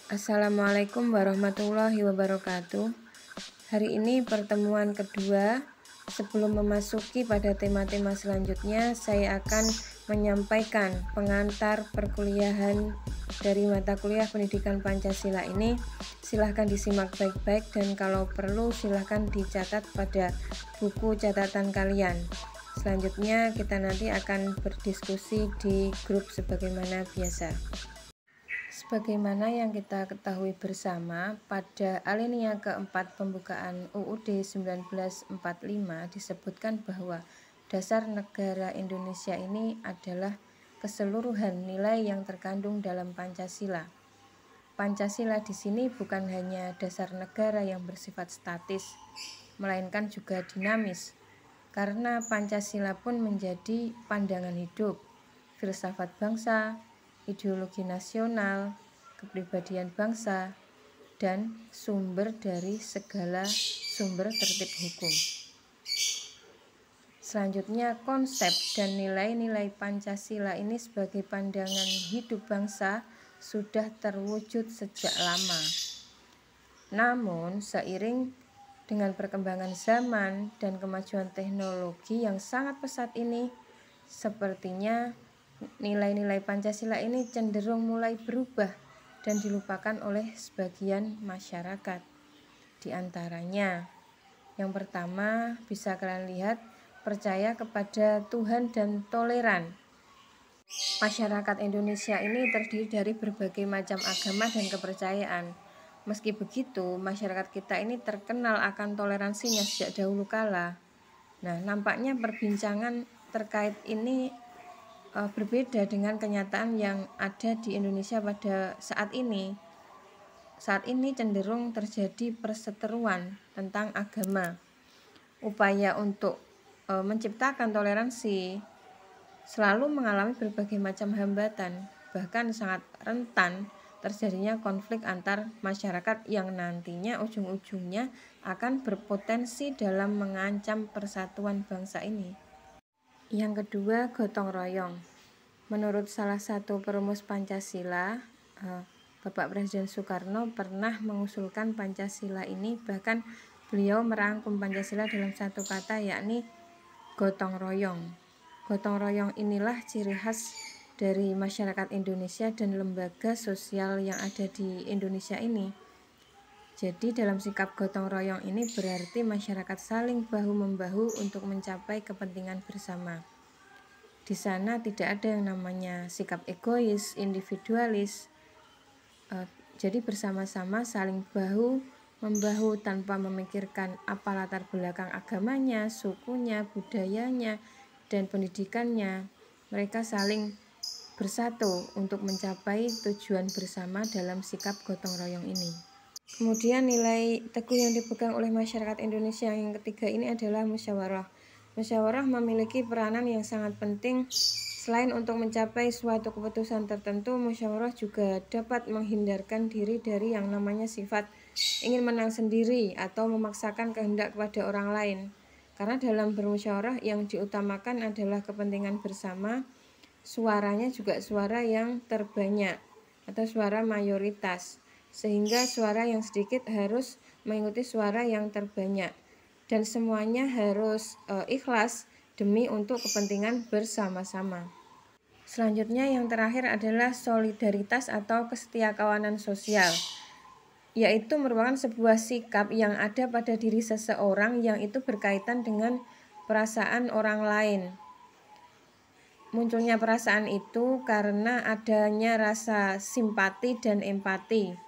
Assalamualaikum warahmatullahi wabarakatuh. Hari ini pertemuan kedua. Sebelum memasuki pada tema-tema selanjutnya, saya akan menyampaikan pengantar perkuliahan dari mata kuliah pendidikan Pancasila ini. Silahkan disimak baik-baik dan kalau perlu silahkan dicatat pada buku catatan kalian. Selanjutnya kita nanti akan berdiskusi di grup sebagaimana biasa. Sebagaimana yang kita ketahui bersama, pada alinea keempat pembukaan UUD 1945 disebutkan bahwa dasar negara Indonesia ini adalah keseluruhan nilai yang terkandung dalam Pancasila. Pancasila di sini bukan hanya dasar negara yang bersifat statis, melainkan juga dinamis, karena Pancasila pun menjadi pandangan hidup, filsafat bangsa, ideologi nasional, kepribadian bangsa, dan sumber dari segala sumber tertib hukum. Selanjutnya, konsep dan nilai-nilai Pancasila ini sebagai pandangan hidup bangsa sudah terwujud sejak lama. Namun, seiring dengan perkembangan zaman dan kemajuan teknologi yang sangat pesat ini, sepertinya nilai-nilai Pancasila ini cenderung mulai berubah dan dilupakan oleh sebagian masyarakat. Di antaranya, yang pertama bisa kalian lihat, percaya kepada Tuhan dan toleran. Masyarakat Indonesia ini terdiri dari berbagai macam agama dan kepercayaan. Meski begitu, masyarakat kita ini terkenal akan toleransinya sejak dahulu kala. Nah, nampaknya perbincangan terkait ini berbeda dengan kenyataan yang ada di Indonesia pada saat ini. Saat ini cenderung terjadi perseteruan tentang agama. Upaya untuk menciptakan toleransi selalu mengalami berbagai macam hambatan, bahkan sangat rentan terjadinya konflik antar masyarakat yang nantinya ujung-ujungnya akan berpotensi dalam mengancam persatuan bangsa ini. Yang kedua, gotong royong. Menurut salah satu perumus Pancasila, Bapak Presiden Soekarno pernah mengusulkan Pancasila ini, bahkan beliau merangkum Pancasila dalam satu kata, yakni gotong royong. Gotong royong inilah ciri khas dari masyarakat Indonesia dan lembaga sosial yang ada di Indonesia ini. Jadi dalam sikap gotong royong ini berarti masyarakat saling bahu-membahu untuk mencapai kepentingan bersama. Di sana tidak ada yang namanya sikap egois, individualis. Jadi bersama-sama saling bahu-membahu tanpa memikirkan apa latar belakang agamanya, sukunya, budayanya, dan pendidikannya. Mereka saling bersatu untuk mencapai tujuan bersama dalam sikap gotong royong ini. Kemudian nilai teguh yang dipegang oleh masyarakat Indonesia yang ketiga ini adalah musyawarah. Musyawarah memiliki peranan yang sangat penting. Selain untuk mencapai suatu keputusan tertentu, musyawarah juga dapat menghindarkan diri dari yang namanya sifat ingin menang sendiri atau memaksakan kehendak kepada orang lain. Karena dalam bermusyawarah yang diutamakan adalah kepentingan bersama, suaranya juga suara yang terbanyak atau suara mayoritas, sehingga suara yang sedikit harus mengikuti suara yang terbanyak dan semuanya harus ikhlas demi untuk kepentingan bersama-sama. Selanjutnya yang terakhir adalah solidaritas atau kesetiakawanan sosial, yaitu merupakan sebuah sikap yang ada pada diri seseorang yang itu berkaitan dengan perasaan orang lain. Munculnya perasaan itu karena adanya rasa simpati dan empati.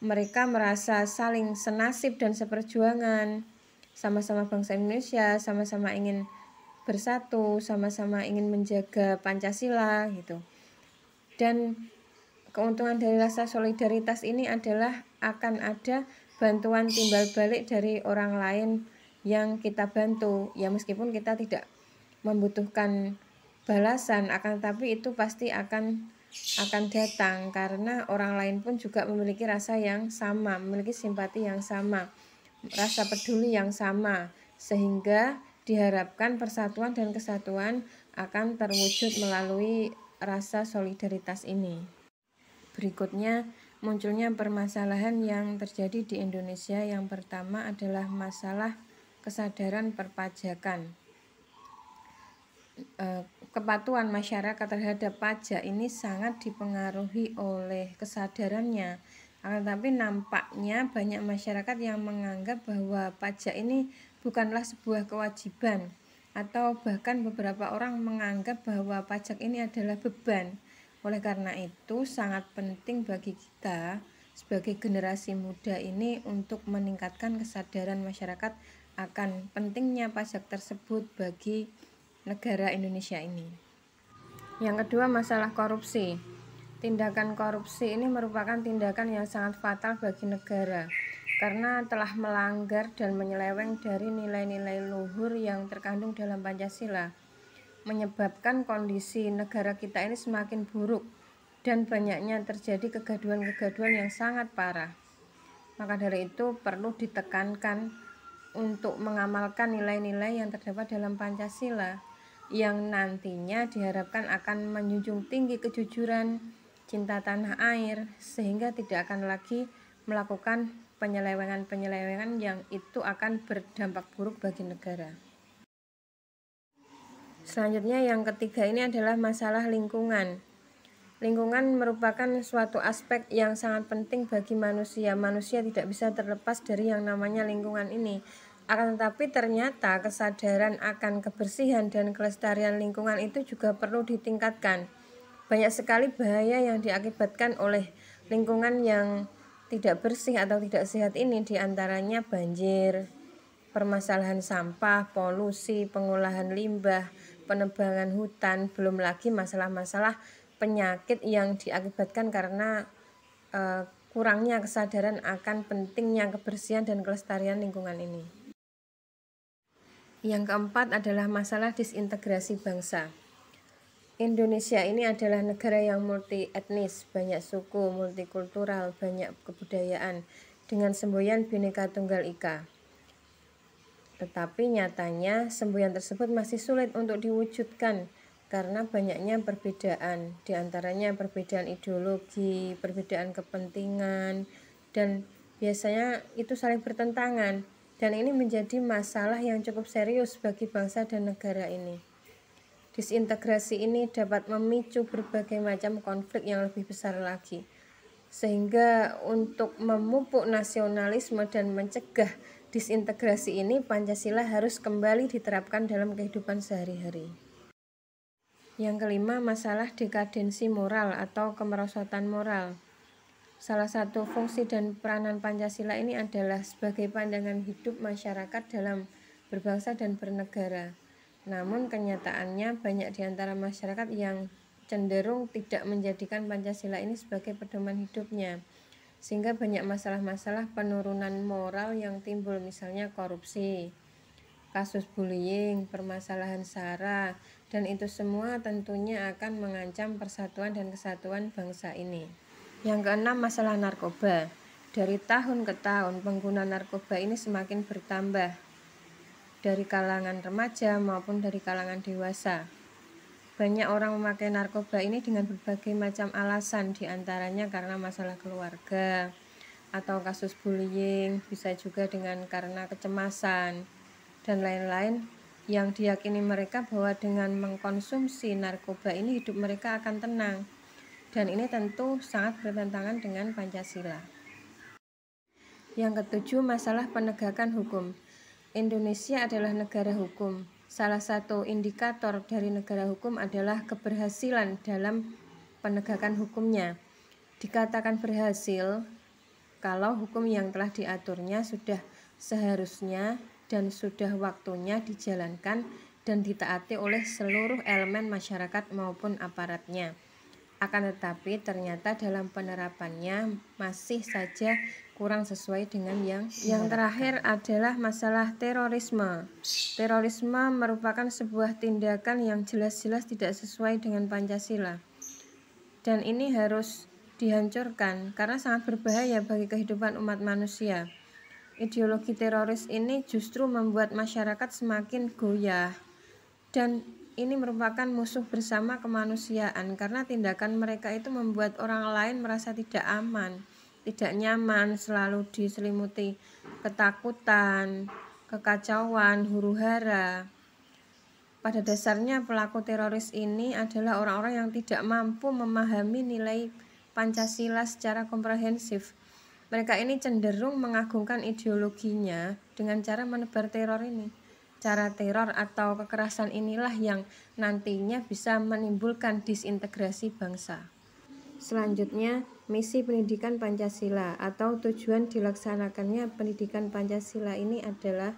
Mereka merasa saling senasib dan seperjuangan, sama-sama bangsa Indonesia, sama-sama ingin bersatu, sama-sama ingin menjaga Pancasila gitu. Dan keuntungan dari rasa solidaritas ini adalah akan ada bantuan timbal balik dari orang lain yang kita bantu. Ya meskipun kita tidak membutuhkan balasan, akan tetapi itu pasti akan datang karena orang lain pun juga memiliki rasa yang sama, memiliki simpati yang sama, rasa peduli yang sama, sehingga diharapkan persatuan dan kesatuan akan terwujud melalui rasa solidaritas ini. Berikutnya, munculnya permasalahan yang terjadi di Indonesia. Yang pertama adalah masalah kesadaran perpajakan. Kepatuhan masyarakat terhadap pajak ini sangat dipengaruhi oleh kesadarannya. Tetapi nampaknya banyak masyarakat yang menganggap bahwa pajak ini bukanlah sebuah kewajiban, atau bahkan beberapa orang menganggap bahwa pajak ini adalah beban. Oleh karena itu sangat penting bagi kita sebagai generasi muda ini untuk meningkatkan kesadaran masyarakat akan pentingnya pajak tersebut bagi negara Indonesia ini. Yang kedua, masalah korupsi. Tindakan korupsi ini merupakan tindakan yang sangat fatal bagi negara karena telah melanggar dan menyeleweng dari nilai-nilai luhur yang terkandung dalam Pancasila, menyebabkan kondisi negara kita ini semakin buruk dan banyaknya terjadi kegaduhan-kegaduhan yang sangat parah. Maka dari itu perlu ditekankan untuk mengamalkan nilai-nilai yang terdapat dalam Pancasila yang nantinya diharapkan akan menjunjung tinggi kejujuran, cinta tanah air, sehingga tidak akan lagi melakukan penyelewengan-penyelewengan yang itu akan berdampak buruk bagi negara. Selanjutnya yang ketiga ini adalah masalah lingkungan. Lingkungan merupakan suatu aspek yang sangat penting bagi manusia. Manusia tidak bisa terlepas dari yang namanya lingkungan ini. Akan tetapi ternyata kesadaran akan kebersihan dan kelestarian lingkungan itu juga perlu ditingkatkan. Banyak sekali bahaya yang diakibatkan oleh lingkungan yang tidak bersih atau tidak sehat ini, diantaranya banjir, permasalahan sampah, polusi, pengolahan limbah, penebangan hutan, belum lagi masalah-masalah penyakit yang diakibatkan karena kurangnya kesadaran akan pentingnya kebersihan dan kelestarian lingkungan ini. Yang keempat adalah masalah disintegrasi bangsa. Indonesia ini adalah negara yang multi etnis, banyak suku, multikultural, banyak kebudayaan dengan semboyan Bhinneka Tunggal Ika. Tetapi nyatanya semboyan tersebut masih sulit untuk diwujudkan karena banyaknya perbedaan, diantaranya perbedaan ideologi, perbedaan kepentingan, dan biasanya itu saling bertentangan. Dan ini menjadi masalah yang cukup serius bagi bangsa dan negara ini. Disintegrasi ini dapat memicu berbagai macam konflik yang lebih besar lagi. Sehingga untuk memupuk nasionalisme dan mencegah disintegrasi ini, Pancasila harus kembali diterapkan dalam kehidupan sehari-hari. Yang kelima, masalah dekadensi moral atau kemerosotan moral. Salah satu fungsi dan peranan Pancasila ini adalah sebagai pandangan hidup masyarakat dalam berbangsa dan bernegara. Namun kenyataannya banyak di antara masyarakat yang cenderung tidak menjadikan Pancasila ini sebagai pedoman hidupnya, sehingga banyak masalah-masalah penurunan moral yang timbul, misalnya korupsi, kasus bullying, permasalahan SARA, dan itu semua tentunya akan mengancam persatuan dan kesatuan bangsa ini. Yang keenam, masalah narkoba. Dari tahun ke tahun pengguna narkoba ini semakin bertambah, dari kalangan remaja maupun dari kalangan dewasa. Banyak orang memakai narkoba ini dengan berbagai macam alasan, diantaranya karena masalah keluarga atau kasus bullying, bisa juga dengan karena kecemasan dan lain-lain, yang diyakini mereka bahwa dengan mengkonsumsi narkoba ini hidup mereka akan tenang. Dan ini tentu sangat bertentangan dengan Pancasila. Yang ketujuh, masalah penegakan hukum. Indonesia adalah negara hukum. Salah satu indikator dari negara hukum adalah keberhasilan dalam penegakan hukumnya. Dikatakan berhasil kalau hukum yang telah diaturnya sudah seharusnya dan sudah waktunya dijalankan dan ditaati oleh seluruh elemen masyarakat maupun aparatnya. Akan tetapi ternyata dalam penerapannya masih saja kurang sesuai dengan yang terakhir adalah masalah terorisme. Terorisme merupakan sebuah tindakan yang jelas-jelas tidak sesuai dengan Pancasila. Dan ini harus dihancurkan karena sangat berbahaya bagi kehidupan umat manusia. Ideologi teroris ini justru membuat masyarakat semakin goyah dan ini merupakan musuh bersama kemanusiaan karena tindakan mereka itu membuat orang lain merasa tidak aman, tidak nyaman, selalu diselimuti ketakutan, kekacauan, huru-hara. Pada dasarnya pelaku teroris ini adalah orang-orang yang tidak mampu memahami nilai Pancasila secara komprehensif. Mereka ini cenderung mengagungkan ideologinya dengan cara menebar teror ini. Cara teror atau kekerasan inilah yang nantinya bisa menimbulkan disintegrasi bangsa. Selanjutnya, misi pendidikan Pancasila atau tujuan dilaksanakannya pendidikan Pancasila ini adalah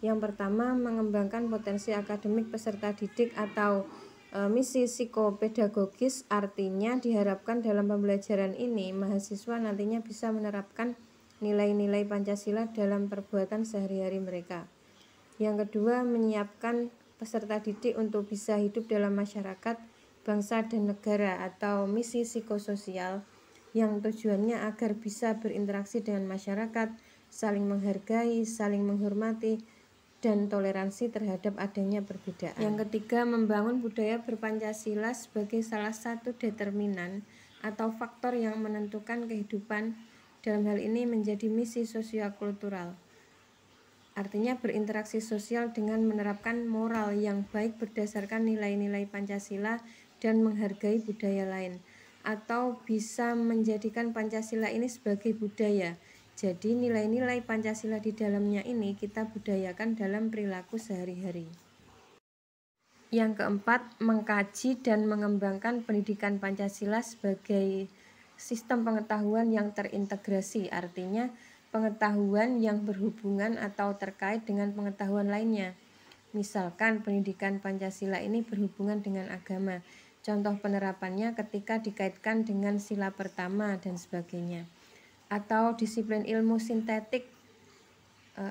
yang pertama, mengembangkan potensi akademik peserta didik atau misi psikopedagogis, artinya diharapkan dalam pembelajaran ini mahasiswa nantinya bisa menerapkan nilai-nilai Pancasila dalam perbuatan sehari-hari mereka. Yang kedua, menyiapkan peserta didik untuk bisa hidup dalam masyarakat, bangsa dan negara atau misi psikososial yang tujuannya agar bisa berinteraksi dengan masyarakat, saling menghargai, saling menghormati, dan toleransi terhadap adanya perbedaan. Yang ketiga, membangun budaya berpancasila sebagai salah satu determinan atau faktor yang menentukan kehidupan, dalam hal ini menjadi misi sosiokultural. Artinya berinteraksi sosial dengan menerapkan moral yang baik berdasarkan nilai-nilai Pancasila dan menghargai budaya lain, atau bisa menjadikan Pancasila ini sebagai budaya. Jadi nilai-nilai Pancasila di dalamnya ini kita budayakan dalam perilaku sehari-hari. Yang keempat, mengkaji dan mengembangkan pendidikan Pancasila sebagai sistem pengetahuan yang terintegrasi, artinya pengetahuan yang berhubungan atau terkait dengan pengetahuan lainnya. Misalkan pendidikan Pancasila ini berhubungan dengan agama. Contoh penerapannya ketika dikaitkan dengan sila pertama dan sebagainya. Atau disiplin ilmu sintetik,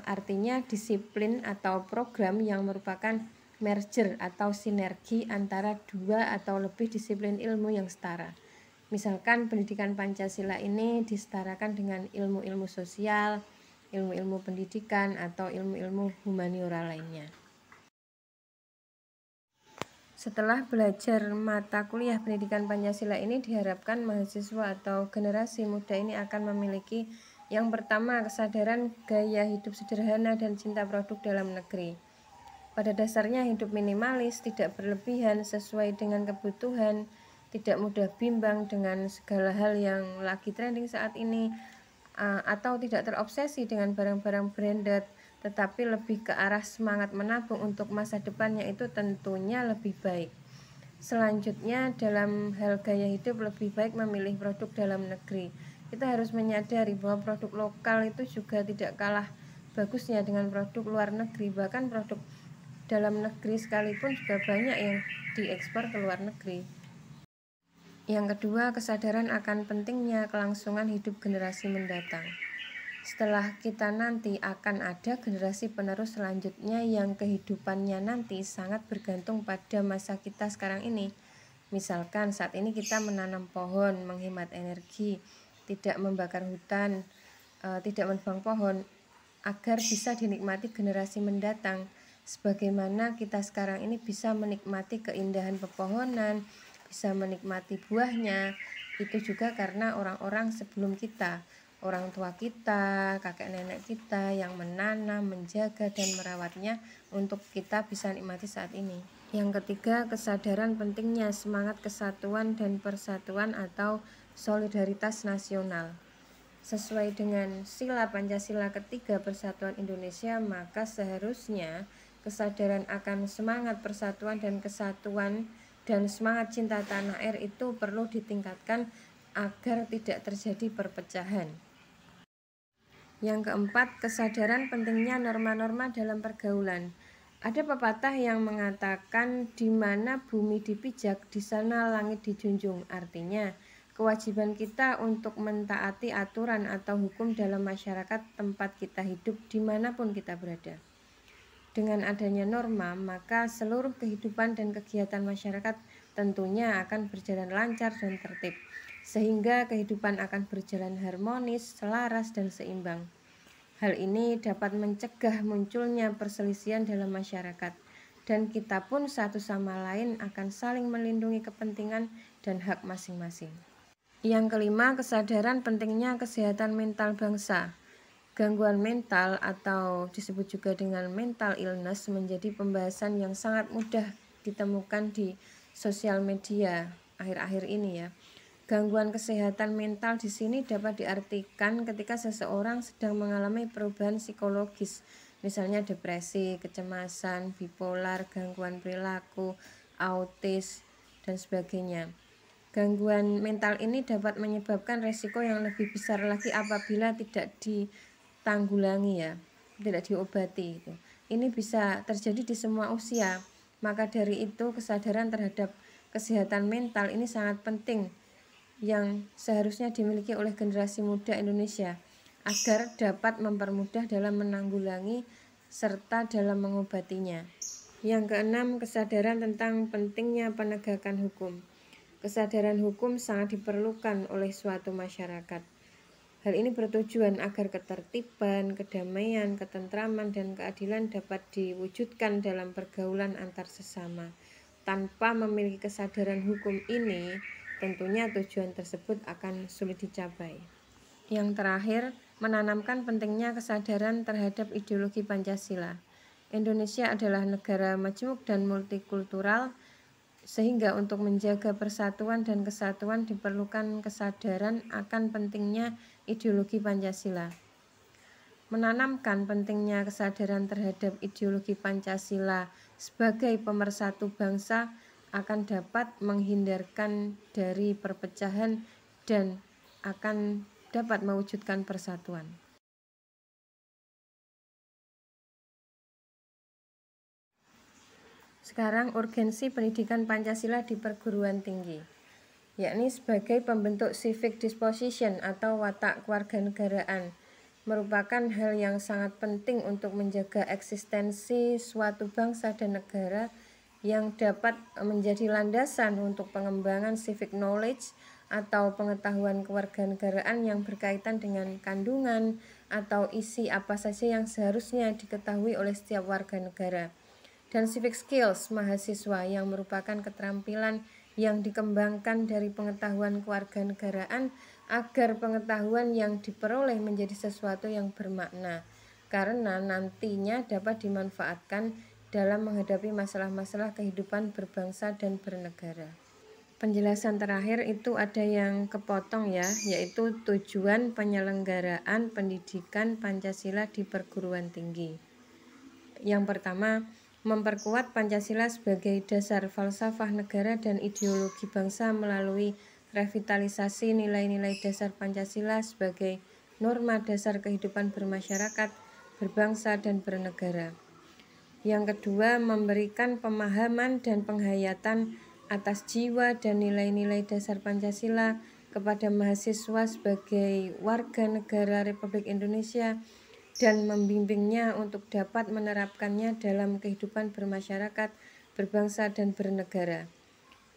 artinya disiplin atau program yang merupakan merger atau sinergi antara dua atau lebih disiplin ilmu yang setara. Misalkan pendidikan Pancasila ini disetarakan dengan ilmu-ilmu sosial, ilmu-ilmu pendidikan, atau ilmu-ilmu humaniora lainnya. Setelah belajar mata kuliah pendidikan Pancasila ini, diharapkan mahasiswa atau generasi muda ini akan memiliki yang pertama, kesadaran gaya hidup sederhana dan cinta produk dalam negeri. Pada dasarnya hidup minimalis, tidak berlebihan, sesuai dengan kebutuhan, tidak mudah bimbang dengan segala hal yang lagi trending saat ini, atau tidak terobsesi dengan barang-barang branded, tetapi lebih ke arah semangat menabung untuk masa depannya itu tentunya lebih baik. Selanjutnya, dalam hal gaya hidup lebih baik memilih produk dalam negeri. Kita harus menyadari bahwa produk lokal itu juga tidak kalah bagusnya dengan produk luar negeri. Bahkan produk dalam negeri sekalipun juga banyak yang diekspor ke luar negeri. Yang kedua, kesadaran akan pentingnya kelangsungan hidup generasi mendatang. Setelah kita nanti akan ada generasi penerus selanjutnya yang kehidupannya nanti sangat bergantung pada masa kita sekarang ini. Misalkan saat ini kita menanam pohon, menghemat energi, tidak membakar hutan, tidak menebang pohon, agar bisa dinikmati generasi mendatang. Sebagaimana kita sekarang ini bisa menikmati keindahan pepohonan, bisa menikmati buahnya, itu juga karena orang-orang sebelum kita, orang tua kita, kakek nenek kita yang menanam, menjaga, dan merawatnya untuk kita bisa nikmati saat ini. Yang ketiga, kesadaran pentingnya semangat kesatuan dan persatuan atau solidaritas nasional. Sesuai dengan sila Pancasila ketiga Persatuan Indonesia, maka seharusnya kesadaran akan semangat persatuan dan kesatuan dan semangat cinta tanah air itu perlu ditingkatkan agar tidak terjadi perpecahan. Yang keempat, kesadaran pentingnya norma-norma dalam pergaulan. Ada pepatah yang mengatakan di mana bumi dipijak, di sana langit dijunjung. Artinya, kewajiban kita untuk mentaati aturan atau hukum dalam masyarakat tempat kita hidup dimanapun kita berada. Dengan adanya norma, maka seluruh kehidupan dan kegiatan masyarakat tentunya akan berjalan lancar dan tertib, sehingga kehidupan akan berjalan harmonis, selaras, dan seimbang. Hal ini dapat mencegah munculnya perselisihan dalam masyarakat. dan kita pun satu sama lain akan saling melindungi kepentingan dan hak masing-masing. Yang kelima, kesadaran pentingnya kesehatan mental bangsa. Gangguan mental atau disebut juga dengan mental illness menjadi pembahasan yang sangat mudah ditemukan di sosial media akhir-akhir ini ya. Gangguan kesehatan mental di sini dapat diartikan ketika seseorang sedang mengalami perubahan psikologis, misalnya depresi, kecemasan, bipolar, gangguan perilaku, autis, dan sebagainya. Gangguan mental ini dapat menyebabkan resiko yang lebih besar lagi apabila tidak ditanggulangi ya, tidak diobati gitu. Ini bisa terjadi di semua usia. Maka dari itu kesadaran terhadap kesehatan mental ini sangat penting yang seharusnya dimiliki oleh generasi muda Indonesia agar dapat mempermudah dalam menanggulangi serta dalam mengobatinya. Yang keenam, kesadaran tentang pentingnya penegakan hukum. Kesadaran hukum sangat diperlukan oleh suatu masyarakat. Hal ini bertujuan agar ketertiban, kedamaian, ketentraman, dan keadilan dapat diwujudkan dalam pergaulan antar sesama. Tanpa memiliki kesadaran hukum ini, tentunya tujuan tersebut akan sulit dicapai. Yang terakhir, menanamkan pentingnya kesadaran terhadap ideologi Pancasila. Indonesia adalah negara majemuk dan multikultural, sehingga untuk menjaga persatuan dan kesatuan diperlukan kesadaran akan pentingnya ideologi Pancasila. Menanamkan pentingnya kesadaran terhadap ideologi Pancasila sebagai pemersatu bangsa akan dapat menghindarkan dari perpecahan dan akan dapat mewujudkan persatuan. Sekarang urgensi pendidikan Pancasila di perguruan tinggi, yakni sebagai pembentuk civic disposition atau watak kewarganegaraan, merupakan hal yang sangat penting untuk menjaga eksistensi suatu bangsa dan negara yang dapat menjadi landasan untuk pengembangan civic knowledge atau pengetahuan kewarganegaraan yang berkaitan dengan kandungan atau isi apa saja yang seharusnya diketahui oleh setiap warga negara. Dan civic skills mahasiswa yang merupakan keterampilan yang dikembangkan dari pengetahuan kewarganegaraan agar pengetahuan yang diperoleh menjadi sesuatu yang bermakna, karena nantinya dapat dimanfaatkan dalam menghadapi masalah-masalah kehidupan berbangsa dan bernegara. Penjelasan terakhir itu ada yang kepotong ya, yaitu tujuan penyelenggaraan pendidikan Pancasila di perguruan tinggi. Yang pertama, memperkuat Pancasila sebagai dasar falsafah negara dan ideologi bangsa melalui revitalisasi nilai-nilai dasar Pancasila sebagai norma dasar kehidupan bermasyarakat, berbangsa, dan bernegara. Yang kedua, memberikan pemahaman dan penghayatan atas jiwa dan nilai-nilai dasar Pancasila kepada mahasiswa sebagai warga negara Republik Indonesia dan membimbingnya untuk dapat menerapkannya dalam kehidupan bermasyarakat, berbangsa, dan bernegara.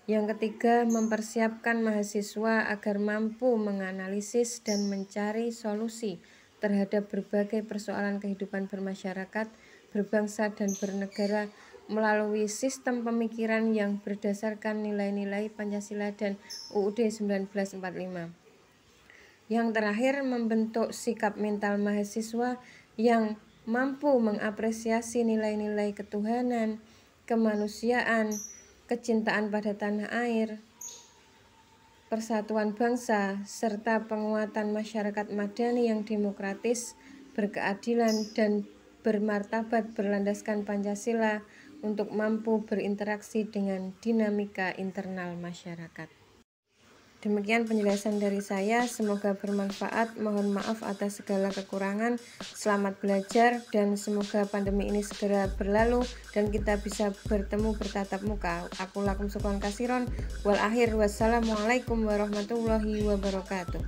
Yang ketiga, mempersiapkan mahasiswa agar mampu menganalisis dan mencari solusi terhadap berbagai persoalan kehidupan bermasyarakat, berbangsa, dan bernegara melalui sistem pemikiran yang berdasarkan nilai-nilai Pancasila dan UUD 1945. Yang terakhir, membentuk sikap mental mahasiswa yang mampu mengapresiasi nilai-nilai ketuhanan, kemanusiaan, kecintaan pada tanah air, persatuan bangsa, serta penguatan masyarakat madani yang demokratis, berkeadilan, dan bermartabat berlandaskan Pancasila untuk mampu berinteraksi dengan dinamika internal masyarakat. Demikian penjelasan dari saya, semoga bermanfaat. Mohon maaf atas segala kekurangan. Selamat belajar dan semoga pandemi ini segera berlalu dan kita bisa bertemu bertatap muka. Aku lakum syukran kasiron. Wal akhir wassalamualaikum warahmatullahi wabarakatuh.